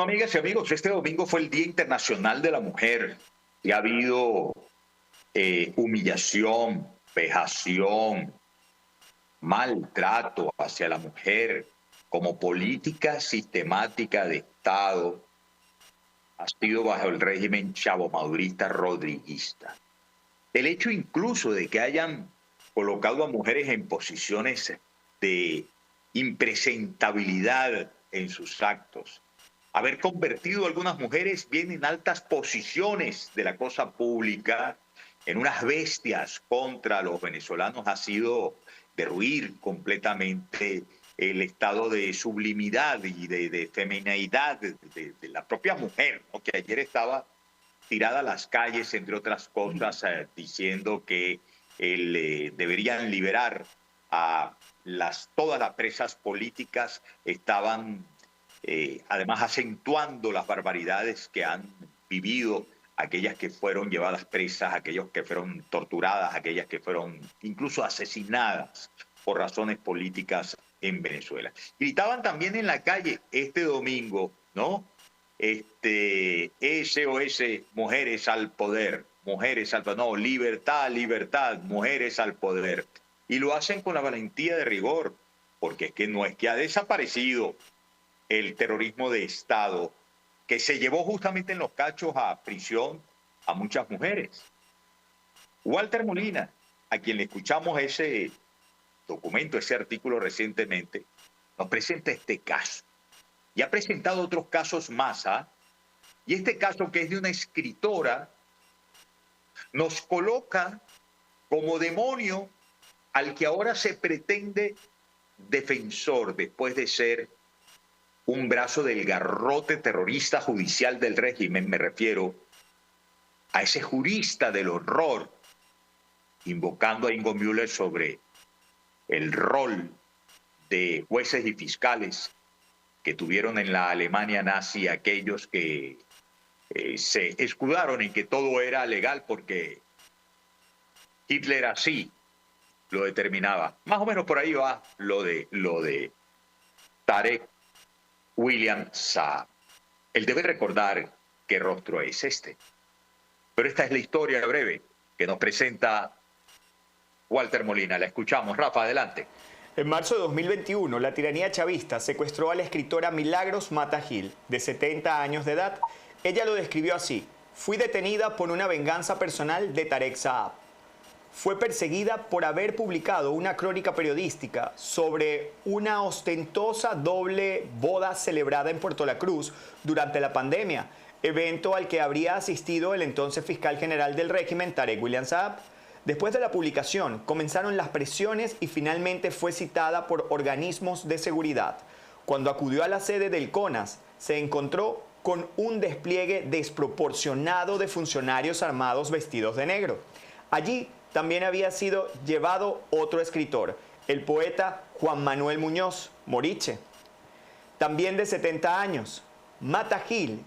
Bueno, amigas y amigos, este domingo fue el Día Internacional de la Mujer y ha habido humillación, vejación, maltrato hacia la mujer como política sistemática de Estado ha sido bajo el régimen chavo-madurista rodriguista. El hecho incluso de que hayan colocado a mujeres en posiciones de impresentabilidad en sus actos, haber convertido a algunas mujeres bien en altas posiciones de la cosa pública, en unas bestias contra los venezolanos, ha sido derruir completamente el estado de sublimidad y de femineidad de la propia mujer, ¿no? Que ayer estaba tirada a las calles, entre otras cosas, diciendo que deberían liberar a todas las presas políticas, estaban además acentuando las barbaridades que han vivido aquellas que fueron llevadas presas, aquellos que fueron torturadas, aquellas que fueron incluso asesinadas por razones políticas en Venezuela. Gritaban también en la calle este domingo, ¿no? SOS, mujeres al poder, no, libertad, libertad, mujeres al poder. Y lo hacen con la valentía de rigor, porque es que no es que ha desaparecido el terrorismo de Estado, que se llevó justamente en los cachos a prisión a muchas mujeres. Walter Molina, a quien le escuchamos ese documento, ese artículo recientemente, nos presenta este caso. Y ha presentado otros casos más, ¿ah? Y este caso, que es de una escritora, nos coloca como demonio al que ahora se pretende defensor después de ser un brazo del garrote terrorista judicial del régimen. Me refiero a ese jurista del horror, invocando a Ingo Müller sobre el rol de jueces y fiscales que tuvieron en la Alemania nazi aquellos que se escudaron en que todo era legal porque Hitler así lo determinaba. Más o menos por ahí va lo de Tarek William Saab. Él debe recordar qué rostro es este. Pero esta es la historia breve que nos presenta Walter Molina. La escuchamos. Rafa, adelante. En marzo de 2021, la tiranía chavista secuestró a la escritora Milagros Mata Gil, de 70 años de edad. Ella lo describió así: fui detenida por una venganza personal de Tarek Saab. Fue perseguida por haber publicado una crónica periodística sobre una ostentosa doble boda celebrada en Puerto La Cruz durante la pandemia, evento al que habría asistido el entonces fiscal general del régimen, Tarek William Saab. Después de la publicación, comenzaron las presiones y finalmente fue citada por organismos de seguridad. Cuando acudió a la sede del CONAS, se encontró con un despliegue desproporcionado de funcionarios armados vestidos de negro. Allí también había sido llevado otro escritor, el poeta Juan Manuel Muñoz Moriche, también de 70 años. Mata Gil,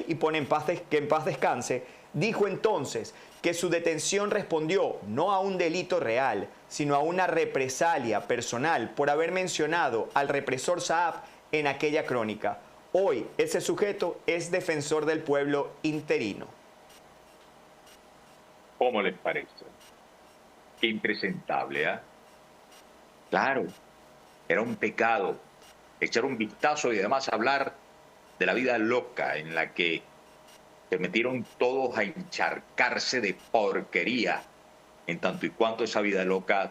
y pone que en paz descanse, dijo entonces que su detención respondió no a un delito real, sino a una represalia personal por haber mencionado al represor Saab en aquella crónica. Hoy ese sujeto es defensor del pueblo interino. ¿Cómo les parece? Qué impresentable, ¿eh? Claro, era un pecado echar un vistazo y además hablar de la vida loca en la que se metieron todos a encharcarse de porquería, en tanto y cuanto esa vida loca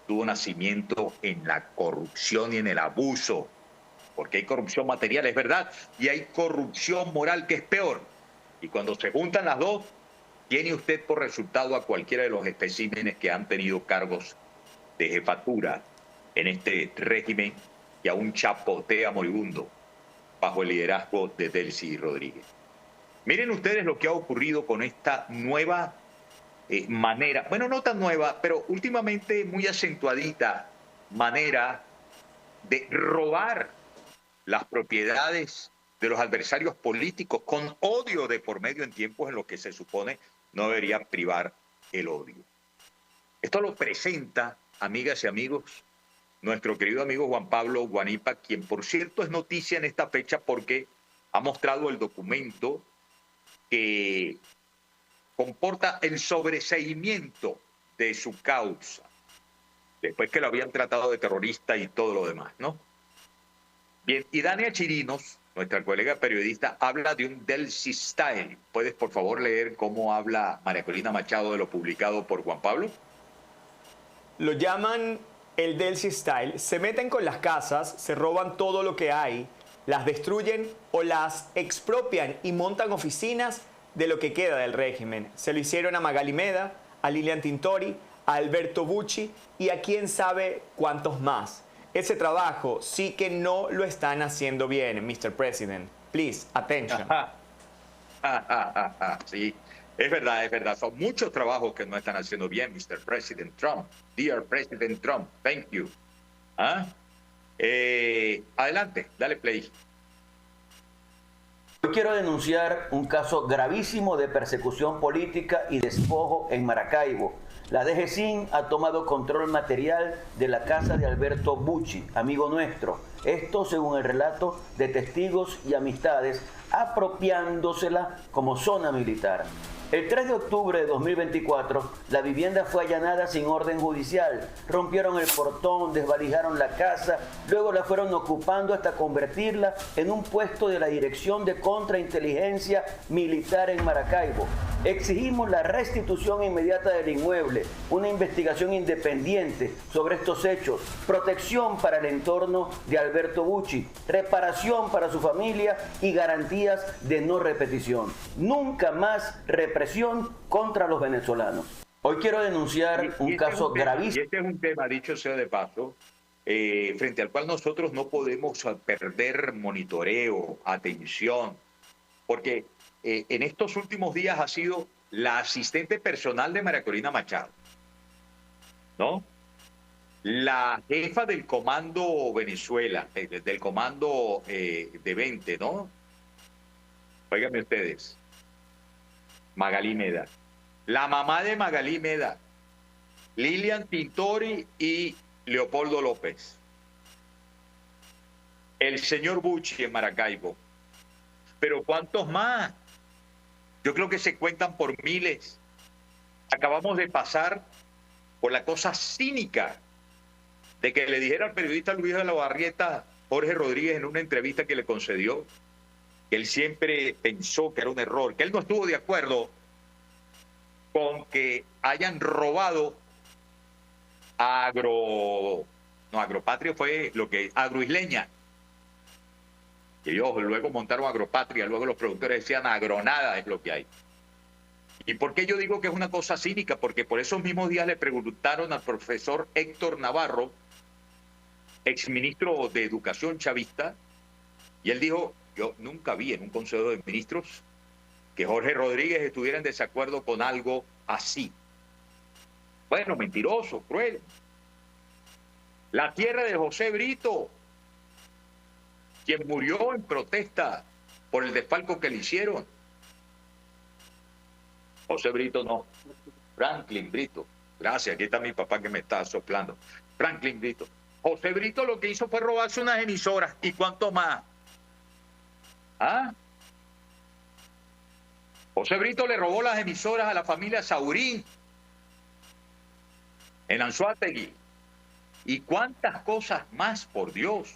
tuvo nacimiento en la corrupción y en el abuso, porque hay corrupción material, es verdad, y hay corrupción moral, que es peor. Y cuando se juntan las dos, tiene usted por resultado a cualquiera de los especímenes que han tenido cargos de jefatura en este régimen que aún chapotea moribundo bajo el liderazgo de Delcy Rodríguez. Miren ustedes lo que ha ocurrido con esta nueva manera, bueno, no tan nueva, pero últimamente muy acentuadita manera de robar las propiedades de los adversarios políticos con odio de por medio, en tiempos en los que se supone no debería privar el odio. Esto lo presenta, amigas y amigos, nuestro querido amigo Juan Pablo Guanipa, quien por cierto es noticia en esta fecha porque ha mostrado el documento que comporta el sobreseimiento de su causa, después que lo habían tratado de terrorista y todo lo demás, ¿no? Bien, y Dania Chirinos, nuestra colega periodista, habla de un Delcy Style. ¿Puedes, por favor, leer cómo habla María Corina Machado de lo publicado por Juan Pablo? Lo llaman el Delcy Style. Se meten con las casas, se roban todo lo que hay, las destruyen o las expropian y montan oficinas de lo que queda del régimen. Se lo hicieron a Magali Meda, a Lilian Tintori, a Alberto Bucci y a quién sabe cuántos más. Ese trabajo sí que no lo están haciendo bien, Mr. President. Please, attention. Sí, es verdad, es verdad. Son muchos trabajos que no están haciendo bien, Mr. President Trump. Dear President Trump, thank you. ¿Ah? Adelante, dale play. Hoy quiero denunciar un caso gravísimo de persecución política y despojo en Maracaibo. La DGCIN ha tomado control material de la casa de Alberto Bucci, amigo nuestro. Esto según el relato de testigos y amistades, apropiándosela como zona militar. El 3 de octubre de 2024, la vivienda fue allanada sin orden judicial. Rompieron el portón, desvalijaron la casa, luego la fueron ocupando hasta convertirla en un puesto de la Dirección de Contrainteligencia Militar en Maracaibo. Exigimos la restitución inmediata del inmueble, una investigación independiente sobre estos hechos, protección para el entorno de Alberto Bucci, reparación para su familia y garantías de no repetición. Nunca más represión contra los venezolanos. Hoy quiero denunciar un caso gravísimo. Y este es un tema, dicho sea de paso, frente al cual nosotros no podemos perder monitoreo, atención, porque en estos últimos días ha sido la asistente personal de María Corina Machado, ¿no? La jefa del Comando Venezuela, del Comando de 20, ¿no? Óiganme ustedes. Magali Meda. La mamá de Magali Meda, Lilian Tintori y Leopoldo López. El señor Bucci en Maracaibo. Pero ¿cuántos más? Yo creo que se cuentan por miles. Acabamos de pasar por la cosa cínica de que le dijera al periodista Luis de la Barrieta, Jorge Rodríguez, en una entrevista que le concedió, que él siempre pensó que era un error, que él no estuvo de acuerdo con que hayan robado Agropatria fue lo que, Agroisleña. Y ellos luego montaron Agropatria, luego los productores decían Agronada es lo que hay. ¿Y por qué yo digo que es una cosa cínica? Porque por esos mismos días le preguntaron al profesor Héctor Navarro, exministro de Educación chavista, y él dijo, yo nunca vi en un Consejo de Ministros que Jorge Rodríguez estuviera en desacuerdo con algo así. Bueno, mentiroso, cruel. La tierra de José Brito, quien murió en protesta por el desfalco que le hicieron. José Brito no, Franklin Brito. Gracias, aquí está mi papá que me está soplando. Franklin Brito. José Brito lo que hizo fue robarse unas emisoras. ¿Y cuánto más? ¿Ah? José Brito le robó las emisoras a la familia Saurín en Anzoátegui. ¿Y cuántas cosas más, por Dios?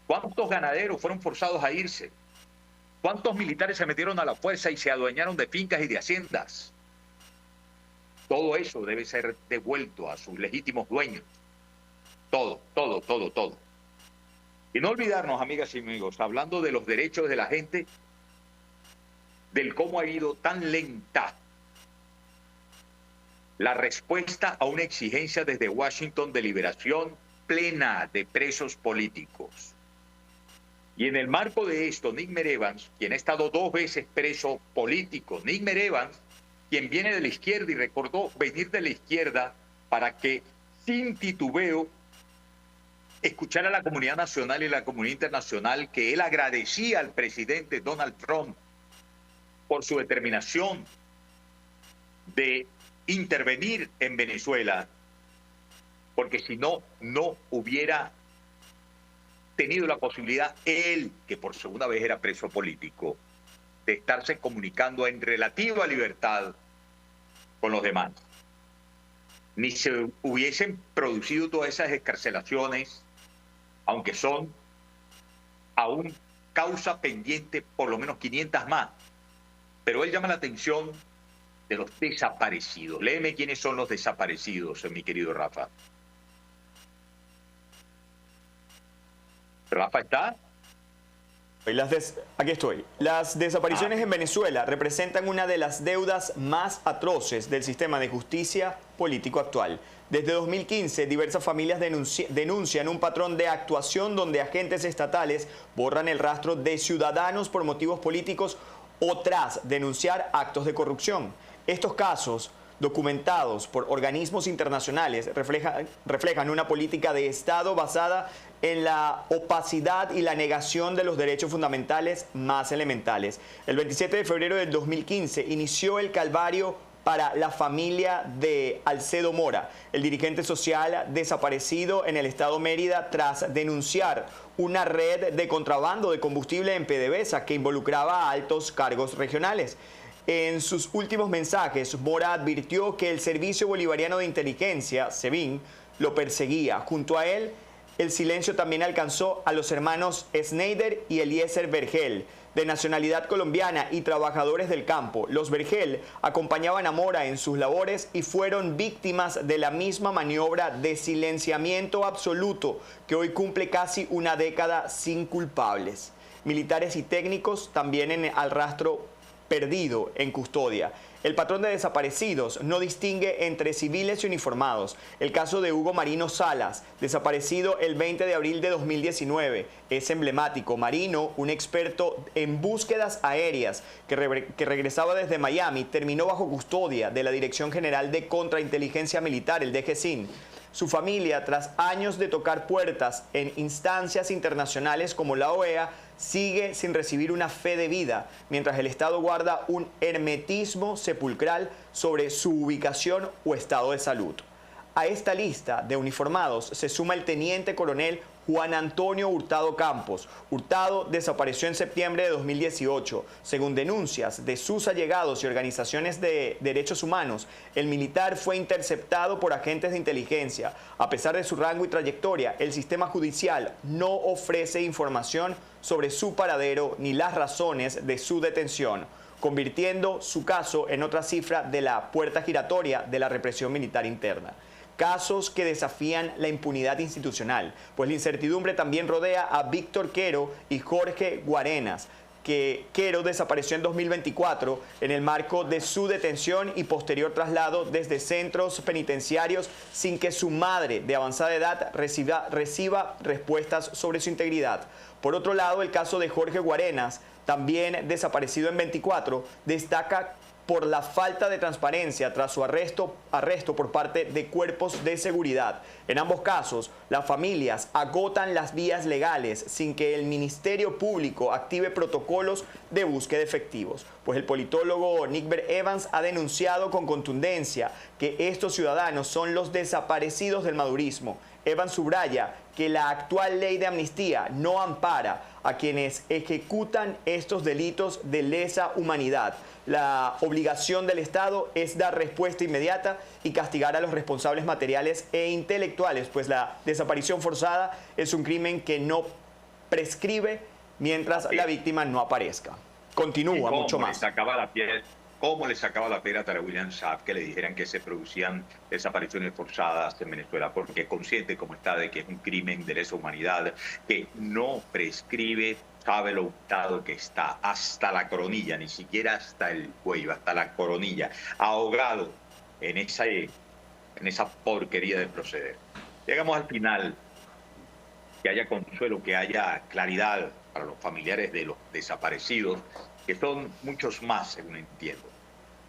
¿Cuántos ganaderos fueron forzados a irse? ¿Cuántos militares se metieron a la fuerza y se adueñaron de fincas y de haciendas? Todo eso debe ser devuelto a sus legítimos dueños. Todo, todo, todo, todo. Y no olvidarnos, amigas y amigos, hablando de los derechos de la gente, del cómo ha ido tan lenta la respuesta a una exigencia desde Washington de liberación plena de presos políticos. Y en el marco de esto, Nickmer Evans, quien ha estado 2 veces preso político, Nickmer Evans, quien viene de la izquierda y recordó venir de la izquierda para que, sin titubeo, escuchar a la comunidad nacional y la comunidad internacional que él agradecía al presidente Donald Trump por su determinación de intervenir en Venezuela, porque si no, no hubiera tenido la posibilidad él, que por segunda vez era preso político, de estarse comunicando en relativa libertad con los demás. Ni se hubiesen producido todas esas excarcelaciones, aunque son aún causa pendiente por lo menos 500 más. Pero él llama la atención de los desaparecidos. Léeme quiénes son los desaparecidos, mi querido Rafa. ¿Rafa está? Aquí estoy. Las desapariciones en Venezuela representan una de las deudas más atroces del sistema de justicia político actual. Desde 2015, diversas familias denuncian un patrón de actuación donde agentes estatales borran el rastro de ciudadanos por motivos políticos o tras denunciar actos de corrupción. Estos casos, documentados por organismos internacionales, reflejan una política de Estado basada en la opacidad y la negación de los derechos fundamentales más elementales. El 27 de febrero del 2015 inició el calvario para la familia de Alcedo Mora, el dirigente social desaparecido en el estado Mérida tras denunciar una red de contrabando de combustible en PDVSA que involucraba a altos cargos regionales. En sus últimos mensajes, Mora advirtió que el Servicio Bolivariano de Inteligencia, SEBIN, lo perseguía. Junto a él, el silencio también alcanzó a los hermanos Schneider y Eliezer Vergel, de nacionalidad colombiana y trabajadores del campo. Los Vergel acompañaban a Mora en sus labores y fueron víctimas de la misma maniobra de silenciamiento absoluto que hoy cumple casi una década sin culpables. Militares y técnicos también al rastro perdido en custodia. El patrón de desaparecidos no distingue entre civiles y uniformados. El caso de Hugo Marino Salas, desaparecido el 20 de abril de 2019, es emblemático. Marino, un experto en búsquedas aéreas que regresaba desde Miami, terminó bajo custodia de la Dirección General de Contrainteligencia Militar, el DGCIN. Su familia, tras años de tocar puertas en instancias internacionales como la OEA, sigue sin recibir una fe de vida, mientras el Estado guarda un hermetismo sepulcral sobre su ubicación o estado de salud. A esta lista de uniformados se suma el teniente coronel Juan Antonio Hurtado Campos. Hurtado desapareció en septiembre de 2018. Según denuncias de sus allegados y organizaciones de derechos humanos, el militar fue interceptado por agentes de inteligencia. A pesar de su rango y trayectoria, el sistema judicial no ofrece información sobre su paradero ni las razones de su detención, convirtiendo su caso en otra cifra de la puerta giratoria de la represión militar interna. Casos que desafían la impunidad institucional, pues la incertidumbre también rodea a Víctor Quero y Jorge Guarenas, que Quero desapareció en 2024 en el marco de su detención y posterior traslado desde centros penitenciarios sin que su madre de avanzada edad reciba respuestas sobre su integridad. Por otro lado, el caso de Jorge Guarenas, también desaparecido en 24, destaca por la falta de transparencia tras su arresto por parte de cuerpos de seguridad. En ambos casos, las familias agotan las vías legales sin que el Ministerio Público active protocolos de búsqueda efectivos. Pues el politólogo Nickbert Evans ha denunciado con contundencia que estos ciudadanos son los desaparecidos del madurismo. Evans subraya que la actual ley de amnistía no ampara a quienes ejecutan estos delitos de lesa humanidad. La obligación del Estado es dar respuesta inmediata y castigar a los responsables materiales e intelectuales, pues la desaparición forzada es un crimen que no prescribe mientras la víctima no aparezca. Continúa mucho más. ¿Cómo le sacaba la piedra a William Schaaf que le dijeran que se producían desapariciones forzadas en Venezuela? Porque consciente como está de que es un crimen de lesa humanidad, que no prescribe, sabe lo untado que está, hasta la coronilla, ni siquiera hasta el cuello, hasta la coronilla, ahogado en esa porquería de proceder. Llegamos al final, que haya consuelo, que haya claridad para los familiares de los desaparecidos, que son muchos más, según entiendo.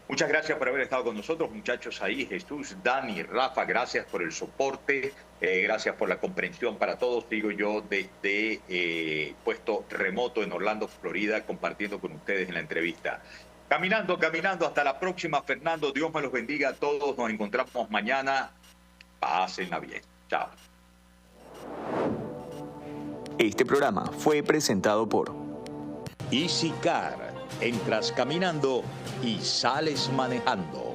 Muchas gracias por haber estado con nosotros, muchachos ahí, Jesús, Dani, Rafa, gracias por el soporte, gracias por la comprensión para todos. Digo yo desde puesto remoto en Orlando, Florida, compartiendo con ustedes en la entrevista. Caminando, hasta la próxima, Fernando, Dios me los bendiga a todos, nos encontramos mañana, pásenla bien. Chao. Este programa fue presentado por Easy Car. Entras caminando y sales manejando.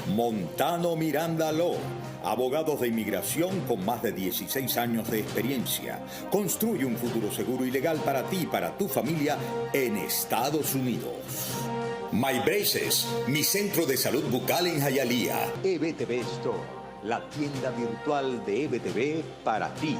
Montano Miranda Law. Abogados de inmigración con más de 16 años de experiencia. Construye un futuro seguro y legal para ti y para tu familia en Estados Unidos. My Braces, mi centro de salud bucal en Hialeah. EBTV Store, la tienda virtual de EBTV para ti.